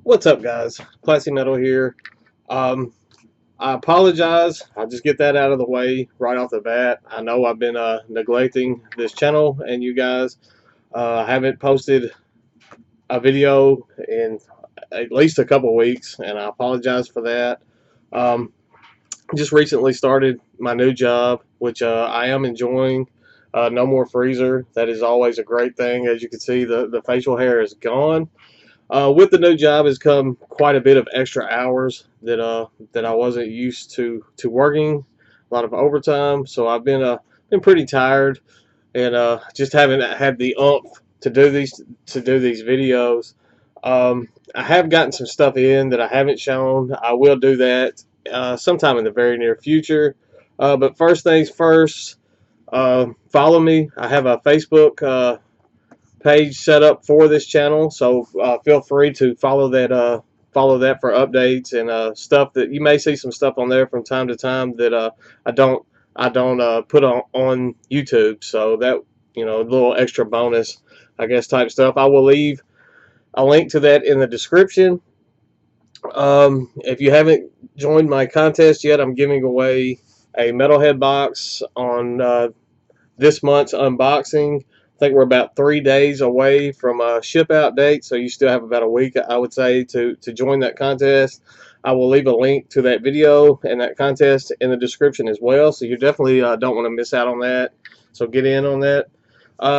What's up, guys? Classy Metal here. Um, I apologize. I'll just get that out of the way right off the bat. I know I've been neglecting this channel and you guys. I haven't posted a video in at least a couple weeks, and I apologize for that. Um, just recently started my new job, which I am enjoying. No more freezer. That is always a great thing. As you can see, the facial hair is gone. With the new job has come quite a bit of extra hours that I wasn't used to working. A lot of overtime, so I've been pretty tired and just haven't had the oomph to do these videos. I have gotten some stuff in that I haven't shown. I will do that sometime in the very near future. But first things first, follow me. I have a Facebook page set up for this channel, so feel free to follow that for updates and stuff that you may see some stuff on there from time to time that I don't put on YouTube. So that, a little extra bonus, I guess, type stuff. I will leave a link to that in the description. If you haven't joined my contest yet, I'm giving away a Metalhead box on this month's unboxing. I think we're about 3 days away from a ship out date, so you still have about a week, I would say, to join that contest. I will leave a link to that video and that contest in the description as well, so you definitely don't want to miss out on that. So get in on that.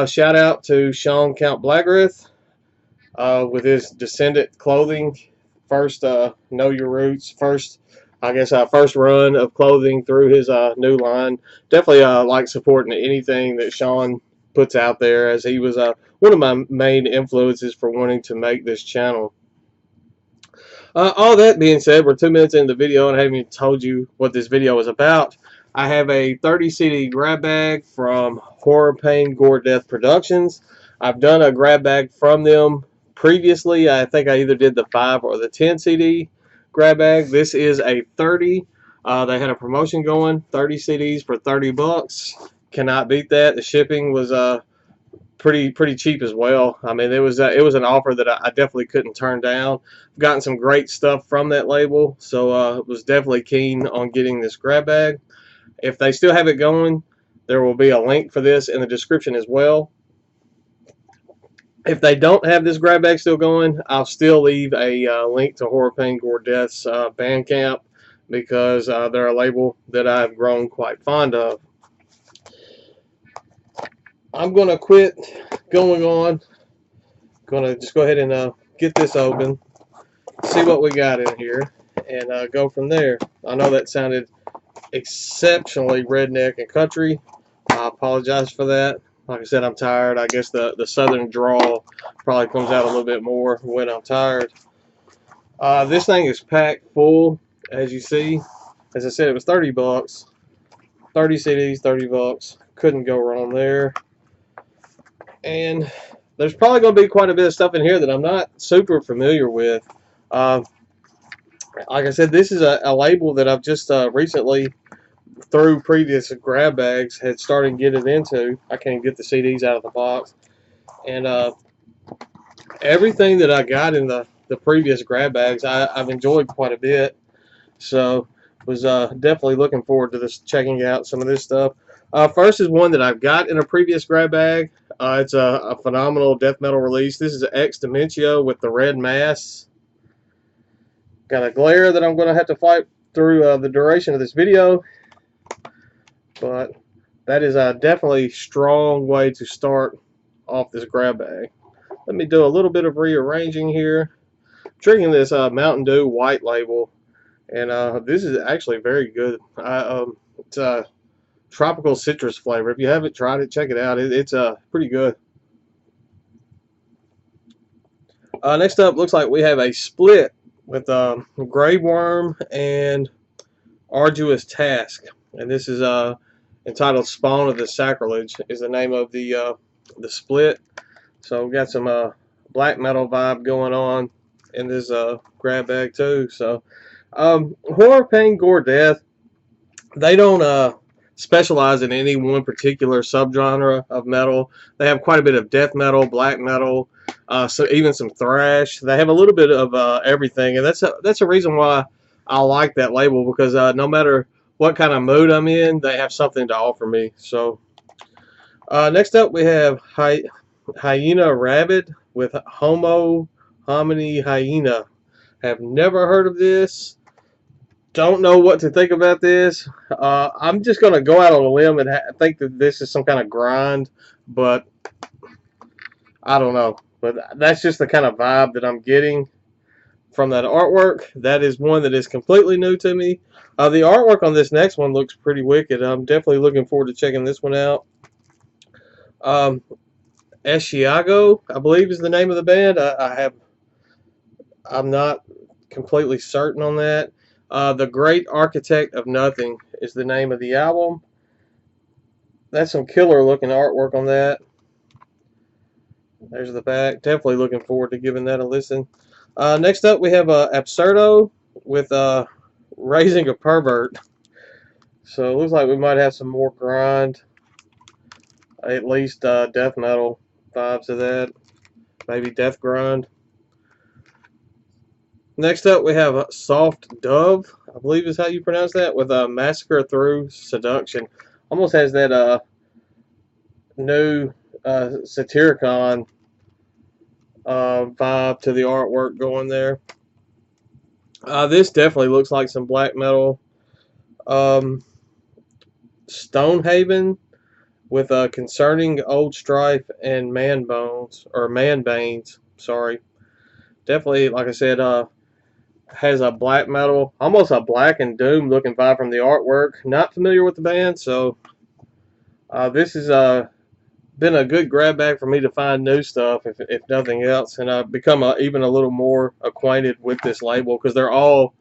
Shout out to Sean Count Blagrith with his Descendant clothing. First, Know Your Roots. First run of clothing through his new line. Definitely like supporting anything that Sean puts out there, as he was one of my main influences for wanting to make this channel. All that being said, we're 2 minutes into the video and I haven't even told you what this video is about. I have a 30 CD grab bag from Horror, Pain, Gore, Death Productions. I've done a grab bag from them previously. I think I either did the 5 or the 10 CD grab bag. This is a 30. They had a promotion going, 30 CDs for 30 bucks. Cannot beat that. The shipping was pretty cheap as well. I mean, it was an offer that I definitely couldn't turn down. I've gotten some great stuff from that label, so was definitely keen on getting this grab bag. If they still have it going, there will be a link for this in the description as well. If they don't have this grab bag still going, I'll still leave a link to Horror, Pain, Gore, Death's Bandcamp, because they're a label that I've grown quite fond of. I'm going to quit going on. Going to just go ahead and get this open, see what we got in here, and go from there. I know that sounded exceptionally redneck and country. I apologize for that. Like I said, I'm tired. I guess the southern drawl probably comes out a little bit more when I'm tired. This thing is packed full, as you see. As I said, it was 30 bucks. 30 CDs, 30 bucks. Couldn't go wrong there. And there's probably going to be quite a bit of stuff in here that I'm not super familiar with. Like I said, this is a label that I've just recently, through previous grab bags, had started getting into. I can't get the CDs out of the box. And everything that I got in the previous grab bags, I've enjoyed quite a bit. So was definitely looking forward to this, checking out some of this stuff. First is one that I've got in a previous grab bag. It's a phenomenal death metal release. This is Ex Dementio with the red mass. Got a glare that I'm going to have to fight through the duration of this video. But that is a definitely strong way to start off this grab bag. Let me do a little bit of rearranging here. I'm drinking this Mountain Dew white label. And this is actually very good. It's a tropical citrus flavor. If you haven't tried it, check it out. It's pretty good. Next up, looks like we have a split with Grave Worm and Arduous Task. And this is entitled Spawn of the Sacrilege is the name of the split. So we've got some black metal vibe going on in this grab bag too. So Horror, Pain, Gore, Death, they don't specialize in any one particular subgenre of metal. They have quite a bit of death metal, black metal, So even some thrash. They have a little bit of everything, and that's a reason why I like that label, because no matter what kind of mood I'm in, they have something to offer me. So next up we have Hyena Rabbit with Homo Homini Hyena. Have never heard of this. Don't know what to think about this. I'm just going to go out on a limb and think that this is some kind of grind, but I don't know. But that's just the kind of vibe that I'm getting from that artwork. That is one that is completely new to me. The artwork on this next one looks pretty wicked. I'm definitely looking forward to checking this one out. Asiago, I believe, is the name of the band. I'm not completely certain on that. The Great Architect of Nothing is the name of the album. That's some killer looking artwork on that. There's the back. Definitely looking forward to giving that a listen. Next up, we have Absurdo with Raising a Pervert. So it looks like we might have some more grind, at least death metal vibes of that. Maybe death grind. Next up, we have Soft Dove, I believe is how you pronounce that, with Massacre Through Seduction. Almost has that new Satyricon vibe to the artwork going there. This definitely looks like some black metal. Stonehaven with Concerning Old Strife and Man Bones, or Man Banes, sorry. Definitely, like I said, has a black metal, almost a Black and Doom looking vibe from the artwork. Not familiar with the band, so this has been a good grab bag for me to find new stuff, if nothing else, and I've become even a little more acquainted with this label, because they're all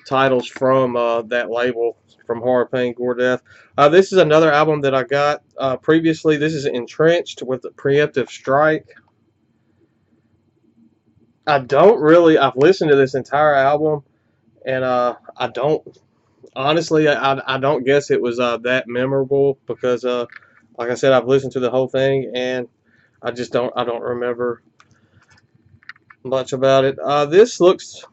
titles from that label, from Horror, Pain, Gore, Death. This is another album that I got previously. This is Entrenched with the Preemptive Strike. I've listened to this entire album, and I don't, honestly, I don't guess it was that memorable, because like I said, I've listened to the whole thing, and I don't remember much about it. This looks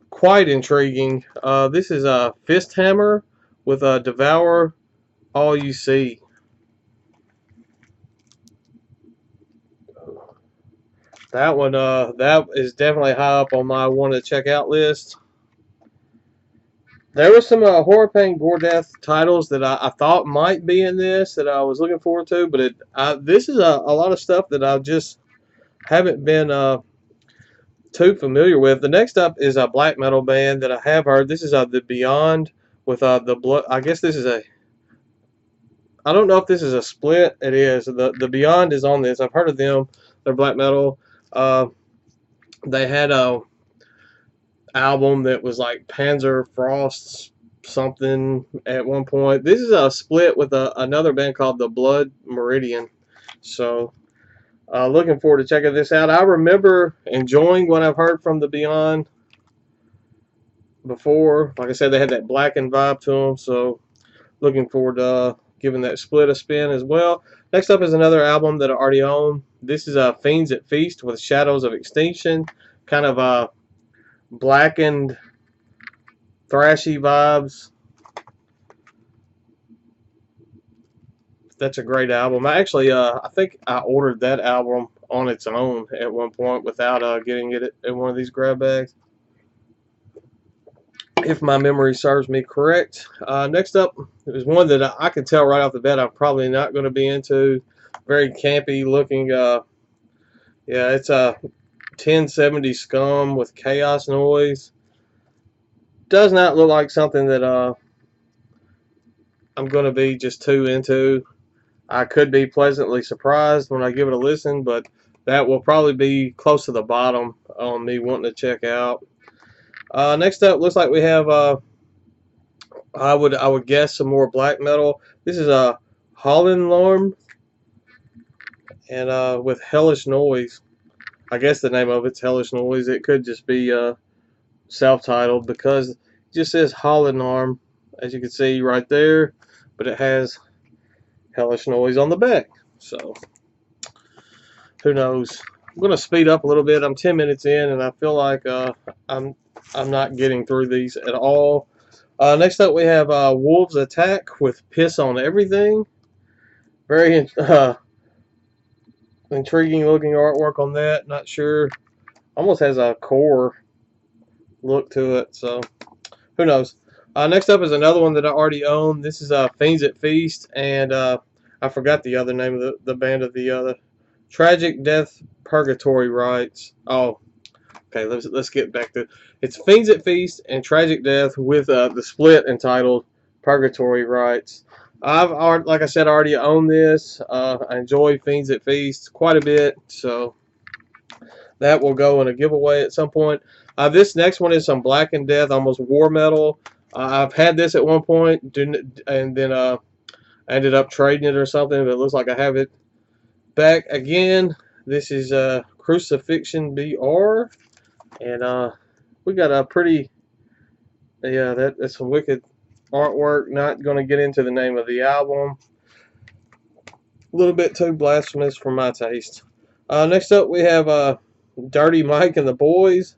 quite intriguing. This is a Fist Hammer with a Devour All You See. That one, that is definitely high up on my want to check out list. There were some Horror, Pain, Gore, Death titles that I thought might be in this that I was looking forward to, but this is a lot of stuff that I just haven't been too familiar with. The next up is a black metal band that I have heard. This is the Beyond with the blood. I guess this is a. I don't know if this is a split. It is. The Beyond is on this. I've heard of them. They're black metal. They had a album that was like Panzer Frost something at one point. This is a split with another band called the Blood Meridian. So looking forward to checking this out. I remember enjoying what I've heard from the Beyond before. Like I said, they had that blackened vibe to them. So looking forward to giving that split a spin as well. Next up is another album that I already own. This is Fiends at Feast with Shadows of Extinction. Kind of blackened, thrashy vibes. That's a great album. I think I ordered that album on its own at one point without getting it in one of these grab bags, if my memory serves me correct. Next up is one that I can tell right off the bat I'm probably not going to be into. Very campy looking. Yeah, it's a 1070 Scum with Chaos Noise. Does not look like something that I'm going to be just too into. I could be pleasantly surprised when I give it a listen, but that will probably be close to the bottom on me wanting to check out. Next up, looks like we have I would guess some more black metal. This is a Hollenlorm and with Hellish Noise. I guess the name of it's Hellish Noise. It could just be self-titled, because it just says Hollenlorm, as you can see right there, but it has Hellish Noise on the back. So who knows I'm gonna speed up a little bit. I'm 10 minutes in, and I feel like I'm not getting through these at all. Next up, we have Wolves Attack with Piss on Everything. Very intriguing looking artwork on that. Not sure. Almost has a core look to it, so who knows. Next up is another one that I already own. This is Fiends at Feast, and I forgot the other name of the band of the other. Tragic Death Purgatory Rites. Oh, okay. Let's get back to it's Fiends at Feast and Tragic Death with the split entitled Purgatory Rites. Like I said, I already own this. I enjoy Fiends at Feast quite a bit, so that will go in a giveaway at some point. This next one is some Black and Death, almost war metal. I've had this at one point, and then I ended up trading it or something, but it looks like I have it back again. This is Crucifixion BR, and we got a pretty, yeah, that's some wicked artwork. Not going to get into the name of the album. A little bit too blasphemous for my taste. Next up, we have Dirty Mike and the Boys,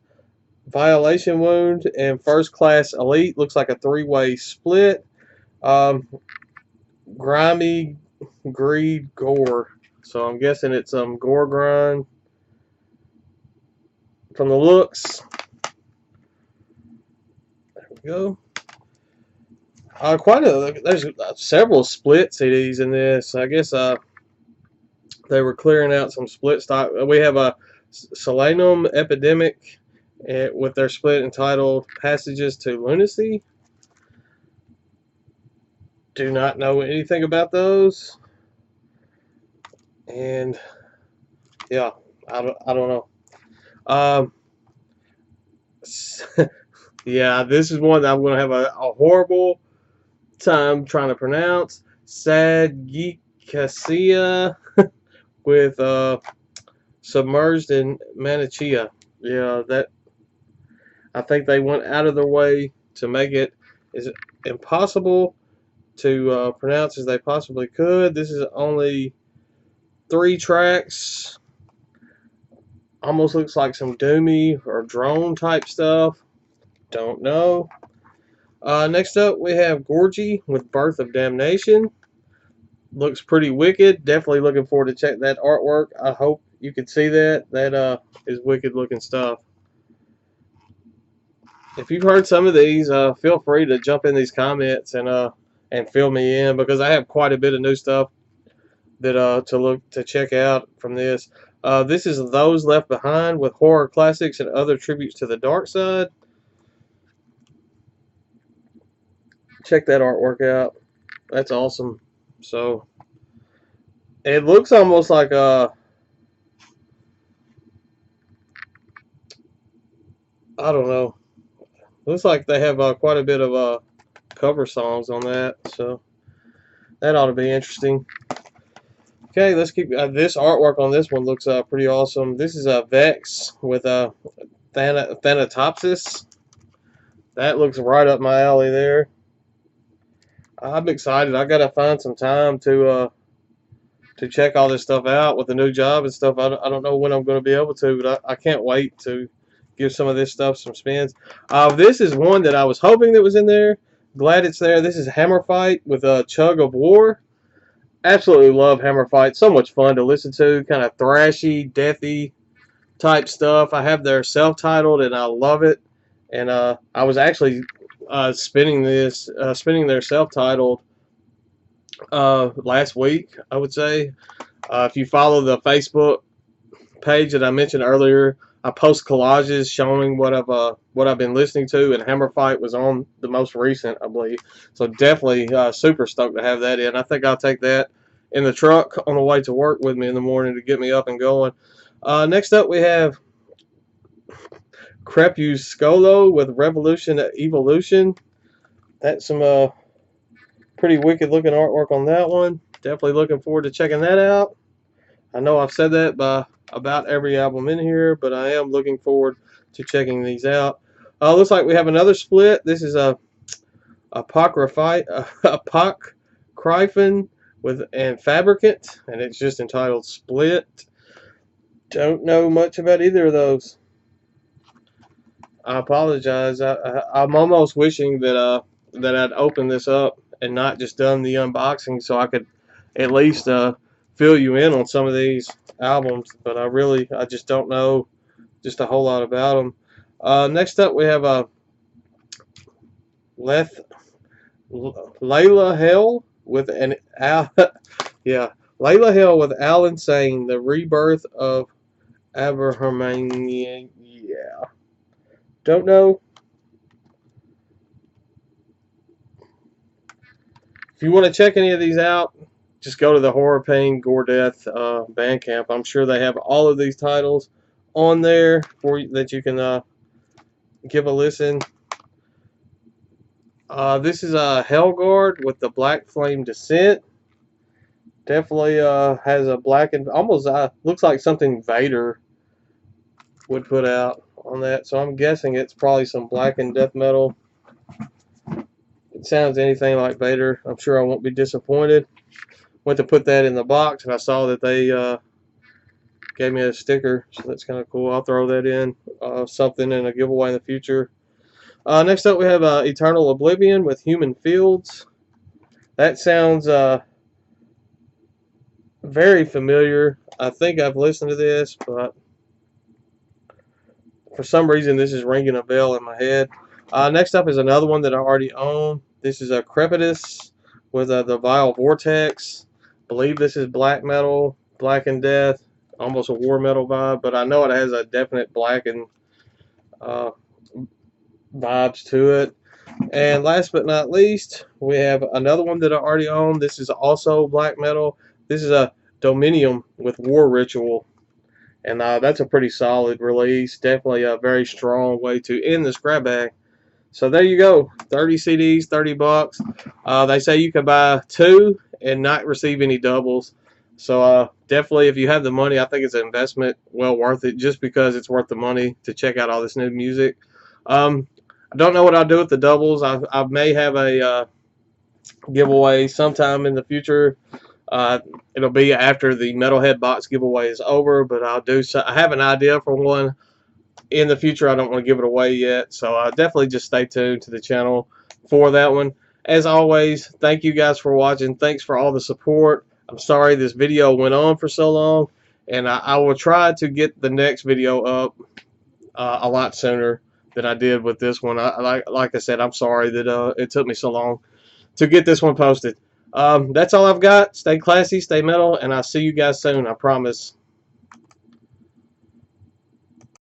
Violation Wound, and First Class Elite. Looks like a three-way split. Grimy Greed Gore. So I'm guessing it's some gore grind from the looks. There we go. There's several split CDs in this. I guess they were clearing out some split stock. We have a Selenium Epidemic with their split entitled Passages to Lunacy. Do not know anything about those. And yeah, I don't know. Yeah, this is one that I'm going to have a horrible time trying to pronounce. Sadgikasia with Submerged in Manichea. Yeah, that I think they went out of their way to make it as impossible to pronounce as they possibly could. This is only 3 tracks. Almost looks like some doomy or drone type stuff. Don't know. Next up, we have Gorgie with Birth of Damnation. Looks pretty wicked. Definitely looking forward to check that artwork. I hope you can see that. That is wicked looking stuff. If you've heard some of these, feel free to jump in these comments and fill me in, because I have quite a bit of new stuff that to check out from this. This is Those Left Behind with horror classics and other tributes to the dark side. Check that artwork out. That's awesome. So it looks almost like I don't know. Looks like they have quite a bit of cover songs on that, so that ought to be interesting. Okay, let's keep this artwork on this one looks pretty awesome. This is a Vex with a Thanatopsis. That looks right up my alley there. I'm excited. I gotta find some time to check all this stuff out with the new job and stuff. I don't know when I'm going to be able to, but I can't wait to give some of this stuff some spins. This is one that I was hoping that was in there. Glad it's there. This is Hammer Fight with a Chug of War. Absolutely love Hammer Fight. So much fun to listen to. Kind of thrashy, deathy type stuff. I have their self-titled, and I love it. And I was actually spinning their self-titled last week, I would say. If you follow the Facebook page that I mentioned earlier, I post collages showing what I've been listening to, and Hammer Fight was on the most recent, I believe. So definitely super stoked to have that in. I think I'll take that in the truck on the way to work with me in the morning to get me up and going. Next up, we have Crepuscolo with Revolution Evolution. That's some pretty wicked looking artwork on that one. Definitely looking forward to checking that out. I know I've said that by about every album in here, but I am looking forward to checking these out. Looks like we have another split. This is a Apocryphon with and Fabricant, and it's just entitled Split. Don't know much about either of those. I apologize. I'm almost wishing that I'd opened this up and not just done the unboxing, so I could at least fill you in on some of these albums. But I just don't know just a whole lot about them. Next up, we have Leth Layla Hell with an Al, yeah, Layla Hell with Alan saying the rebirth of Aberhermania. Yeah, don't know. If you want to check any of these out, just go to the Horror Pain Gore Death Bandcamp. I'm sure they have all of these titles on there for you, that you can give a listen. This is a Hellguard with the Black Flame Descent. Definitely has a black and almost looks like something Vader would put out on that. So I'm guessing it's probably some black and death metal. It sounds anything like Vader. I'm sure I won't be disappointed. Went to put that in the box, and I saw that they gave me a sticker, so that's kind of cool. I'll throw that in something in a giveaway in the future. Next up, we have Eternal Oblivion with Human Fields. That sounds very familiar. I think I've listened to this, but for some reason this is ringing a bell in my head. Next up is another one that I already own. This is a Crepitus with the Vile Vortex. I believe this is black metal, Black and Death, almost a war metal vibe, but I know it has a definite black and vibes to it. And last but not least, we have another one that I already own. This is also black metal. This is a Dominium with War Ritual. And that's a pretty solid release. Definitely a very strong way to end this grab bag. So there you go. 30 CDs, 30 bucks. They say you can buy 2 and not receive any doubles. So definitely, if you have the money, I think it's an investment well worth it, just because it's worth the money to check out all this new music. I don't know what I'll do with the doubles. I may have a giveaway sometime in the future. It'll be after the Metalhead Box giveaway is over, but I'll do so. I have an idea for one in the future. I don't want to give it away yet, so definitely just stay tuned to the channel for that one. As always, thank you guys for watching. Thanks for all the support. I'm sorry this video went on for so long, and I will try to get the next video up a lot sooner than I did with this one. Like I said, I'm sorry that it took me so long to get this one posted. That's all I've got. Stay classy, stay metal, and I'll see you guys soon, I promise.